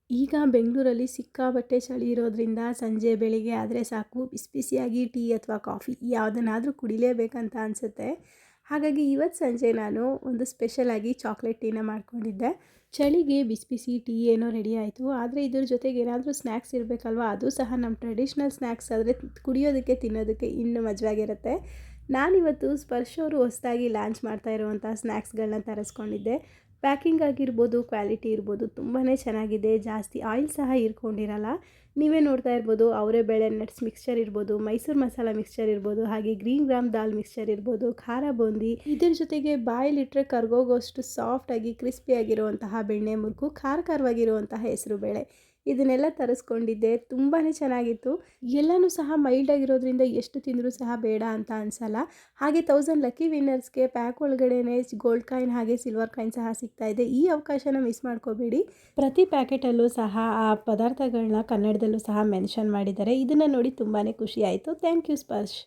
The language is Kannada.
ಈಗ ಬೆಂಗಳೂರಲ್ಲಿ ಸಿಕ್ಕಾಪಟ್ಟೆ ಚಳಿ ಇರೋದ್ರಿಂದ ಸಂಜೆ ಬೆಳಿಗ್ಗೆ ಆದರೆ ಸಾಕು ಬಿಸಿ ಬಿಸಿಯಾಗಿ ಟೀ ಅಥವಾ ಕಾಫಿ ಯಾವುದನ್ನಾದರೂ ಕುಡಿಲೇಬೇಕಂತ ಅನಿಸುತ್ತೆ. ಹಾಗಾಗಿ ಇವತ್ತು ಸಂಜೆ ನಾನು ಒಂದು ಸ್ಪೆಷಲಾಗಿ ಚಾಕ್ಲೇಟ್ ಟೀನ ಮಾಡ್ಕೊಂಡಿದ್ದೆ. ಚಳಿಗೆ ಬಿಸಿ ಬಿಸಿ ಟೀ ಏನೋ ರೆಡಿ ಆಯಿತು. ಆದರೆ ಇದ್ರ ಜೊತೆಗೆ ಏನಾದರೂ ಸ್ನ್ಯಾಕ್ಸ್ ಇರಬೇಕಲ್ವ, ಅದು ಸಹ ನಮ್ಮ ಟ್ರೆಡಿಷ್ನಲ್ ಸ್ನ್ಯಾಕ್ಸ್ ಆದರೆ ಕುಡಿಯೋದಕ್ಕೆ ತಿನ್ನೋದಕ್ಕೆ ಇನ್ನೂ ಮಜವಾಗಿರುತ್ತೆ. ನಾನಿವತ್ತು ಸ್ಪರ್ಶ್ ಅವರು ಹೊಸದಾಗಿ ಲಾಂಚ್ ಮಾಡ್ತಾ ಇರುವಂಥ ಸ್ನ್ಯಾಕ್ಸ್ಗಳನ್ನ ತರಿಸ್ಕೊಂಡಿದ್ದೆ. ಪ್ಯಾಕಿಂಗ್ ಆಗಿರ್ಬೋದು, ಕ್ವಾಲಿಟಿ ಇರ್ಬೋದು ತುಂಬಾ ಚೆನ್ನಾಗಿದೆ. ಜಾಸ್ತಿ ಆಯಿಲ್ ಸಹ ಹೀರ್ಕೊಂಡಿರಲ್ಲ. ನೀವೇ ನೋಡ್ತಾ ಇರ್ಬೋದು, ಅವರೇ ಬೇಳೆ ನಟ್ಸ್ ಮಿಕ್ಸ್ಚರ್ ಇರ್ಬೋದು, ಮೈಸೂರು ಮಸಾಲ ಮಿಕ್ಸ್ಚರ್ ಇರ್ಬೋದು, ಹಾಗೆ ಗ್ರೀನ್ ಗ್ರಾಮ್ ದಾಲ್ ಮಿಕ್ಸ್ಚರ್ ಇರ್ಬೋದು, ಖಾರ ಬೂಂದಿ, ಇದ್ರ ಜೊತೆಗೆ ಬಾಯಲ್ಲಿಟ್ಟರೆ ಕರ್ಗೋಗೋಷ್ಟು ಸಾಫ್ಟಾಗಿ ಕ್ರಿಸ್ಪಿಯಾಗಿರುವಂತಹ ಬೆಣ್ಣೆ ಮುರುಕು, ಖಾರ ಖಾರವಾಗಿರುವಂತಹ ಹೆಸರು ಬೇಳೆ, ಇದನ್ನೆಲ್ಲ ತರಿಸ್ಕೊಂಡಿದ್ದೆ. ತುಂಬಾ ಚೆನ್ನಾಗಿತ್ತು. ಎಲ್ಲನೂ ಸಹ ಮೈಲ್ಡಾಗಿರೋದ್ರಿಂದ ಎಷ್ಟು ತಿಂದರೂ ಸಹ ಬೇಡ ಅಂತ ಅನಿಸಲ್ಲ. ಹಾಗೆ 1000 ಲಕ್ಕಿ ವಿನ್ನರ್ಸ್ಗೆ ಪ್ಯಾಕ್ ಒಳಗಡೆನೇ ಗೋಲ್ಡ್ ಕಾಯಿನ್ ಹಾಗೆ ಸಿಲ್ವರ್ ಕಾಯಿನ್ ಸಹ ಸಿಗ್ತಾ ಇದೆ. ಈ ಅವಕಾಶನ ಮಿಸ್ ಮಾಡ್ಕೋಬೇಡಿ. ಪ್ರತಿ ಪ್ಯಾಕೆಟಲ್ಲೂ ಸಹ ಆ ಪದಾರ್ಥಗಳನ್ನ ಕನ್ನಡದಲ್ಲೂ ಸಹ ಮೆನ್ಷನ್ ಮಾಡಿದ್ದಾರೆ. ಇದನ್ನು ನೋಡಿ ತುಂಬಾ ಖುಷಿ ಆಯಿತು. Thank you Sparsh.